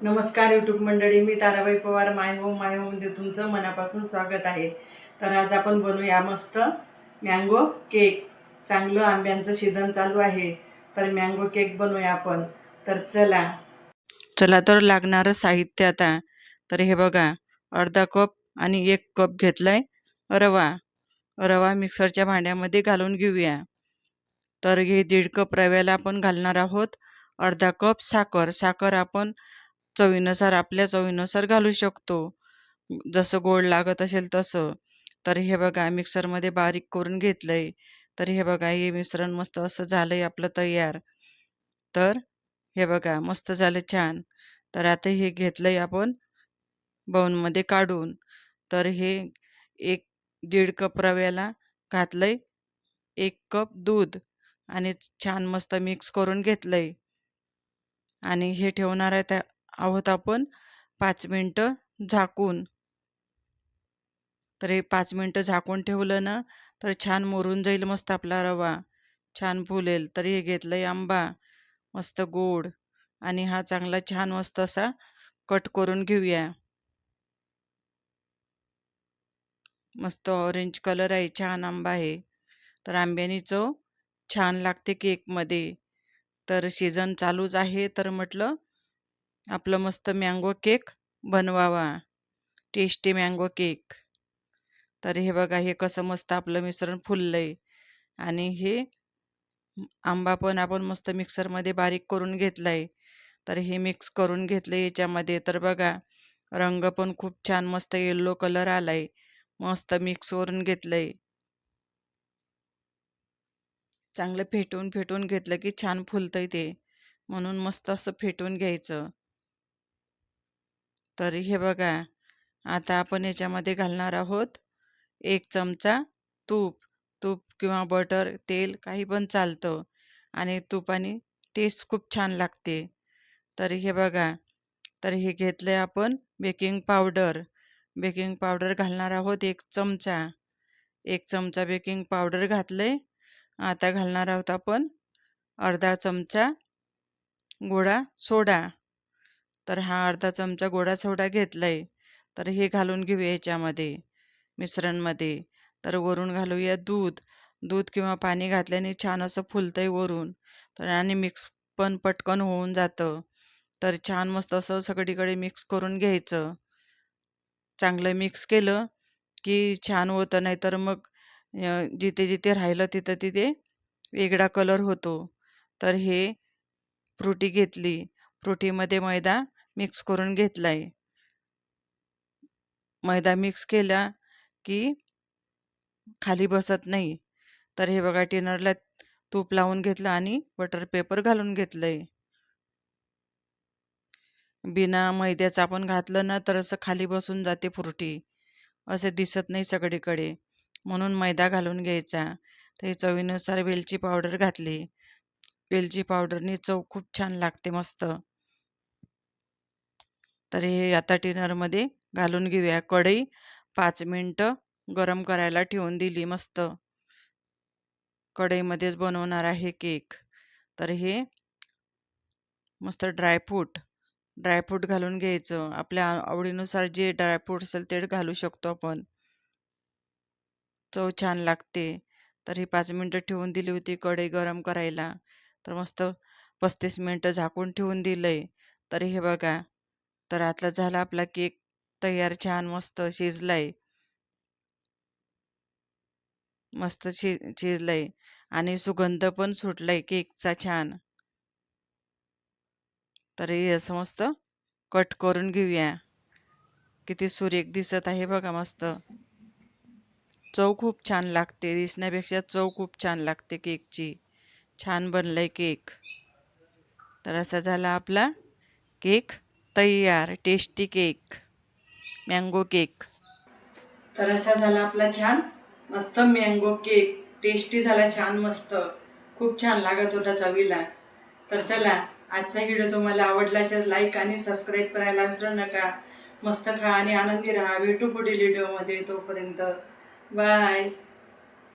नमस्कार यूट्यूब मंडळी, मी ताराबाई पवार माय होममध्ये तुमचं मनापासून स्वागत आहे। तर आज आपण बनवूया मस्त मँगो केक। चांगलं आंब्यांचं सीझन चालू आहे, तर मँगो केक बनवूया आपण। तर चला तर लागणारं साहित्य आता। तर हे बघा, अर्धा कप आणि 1 कप घेतलाय रवा मिक्सरच्या भांड्यामध्ये घालून घेऊया। तर हे 1.5 कप रव्याला आपण घालणार आहोत अर्धा कप साखर आपण चवीनुसार, आपल्या चवीनुसार घालू शकतो, जसं गोड लागत असेल तसं। तर हे बघा, मिक्सरमध्ये बारीक करून घेतलंय। तर हे बघा, हे मिश्रण मस्त असं झालंय आपलं तयार। तर हे बघा, मस्त झालं छान। तर आता हे घेतलंय आपण बाउलमध्ये काढून। तर हे 1.5 कप रव्याला घातलंय 1 कप दूध आणि छान मस्त मिक्स करून घेतलंय। आणि हे ठेवणार आहोत आपण 5 मिनिटं झाकून। तर हे 5 मिनिटं झाकून ठेवलं ना, तर छान मुरून जाईल मस्त आपला रवा, छान फुलेल। तर हे घेतलंय आंबा मस्त गोड, आणि हा चांगला छान मस्त असा कट करून घेऊया। मस्त ऑरेंज कलर आहे, छान आंबा आहे। तर आंब्यानी चव छान लागते केकमध्ये। तर सीझन चालूच आहे, तर म्हटलं आपलं मस्त मँगो केक बनवावा, टेस्टी मँगो केक। तर हे बघा, हे कसं मस्त आपलं मिश्रण फुललंय। आणि हे आंबा पण आपण मस्त मिक्सरमध्ये बारीक करून घेतलाय। तर हे मिक्स करून घेतलं याच्यामध्ये। तर बघा, रंग पण खूप छान मस्त येलो कलर आलाय, मस्त मिक्स करून घेतलंय। चांगलं फेटून घेतलं की छान फुलतंय ते, म्हणून मस्त असं फेटून घ्यायचं। तर हे बघा, आता आपण याच्यामध्ये घालणार आहोत 1 चमचा तूप किंवा बटर, तेल काही पण चालतं, आणि तुपाने टेस्ट खूप छान लागते। तर हे बघा, तर हे घेतलंय आपण बेकिंग पावडर घालणार आहोत 1 चमचा। 1 चमचा बेकिंग पावडर घातलंय। आता घालणार आहोत आपण अर्धा चमचा गोडा सोडा। तर हा अर्धा चमचा गोडा सोडा घेतलाय। तर हे घालून घेऊया याच्यामध्ये मिश्रणमध्ये। तर वरून घालूया दूध किंवा पाणी घातल्याने छान असं फुलतंय वरून, तर आणि मिक्स पण पटकन होऊन जातं। तर छान मस्त असं सगळीकडे मिक्स करून घ्यायचं। चांगलं मिक्स केलं की छान होतं, नाही तर मग जिथे जिथे राहिलं तिथे तिथे वेगळा कलर होतो। तर हे फ्रुटी घेतली, फ्रुटीमध्ये मैदा मिक्स करून घेतलाय। मैदा मिक्स केला की खाली बसत नाही। तर हे बघा, टिनरला तूप लावून घेतलं आणि बटर पेपर घालून घेतलंय। बिना मैद्याचं आपण घातलं ना, तर असं खाली बसून जाते फ्रुटी, असे दिसत नाही सगळीकडे, म्हणून मैदा घालून घ्यायचा। तर हे चवीनुसार वेलची पावडर घातली। वेलची पावडरनी चव खूप छान लागते मस्त। तर हे आता टिनरमध्ये घालून घेऊया। कढई 5 मिनिटं गरम करायला ठेवून दिली मस्त। कढईमध्येच बनवणार आहे केक। तर हे मस्त ड्रायफ्रूट घालून घ्यायचं। आपल्या आवडीनुसार जे ड्रायफ्रूट असेल ते घालू शकतो आपण, चव छान लागते। तर ही 5 मिनिटं ठेवून दिली होती कढई गरम करायला। तर मस्त 35 मिनिटं झाकून ठेवून दिलंय। तर हे बघा, तर आता झाला आपला केक तयार, छान मस्त शिजलाय, मस्त शिजलाय आणि सुगंध पण सुटलाय केकचा छान। तर हे असं मस्त कट करून घेऊया। किती सुरेख दिसत आहे बघा, मस्त चव खूप छान लागते, दिसण्यापेक्षा चव खूप छान लागते केकची। छान बनलाय केक। तर असा झाला आपला केक तयार, टेस्टी केक, मँगो केक। तर असा झाला आपला छान मस्त मँगो केक, टेस्टी झाला छान मस्त, खूप छान लागत होता चवीला। तर चला, आजचा व्हिडिओ तुम्हाला आवडला असेल लाईक आणि सबस्क्राईब करायला विसरू नका। मस्त खा आणि आनंदी राहा. भेटू पुढील व्हिडिओमध्ये. तोपर्यंत बाय.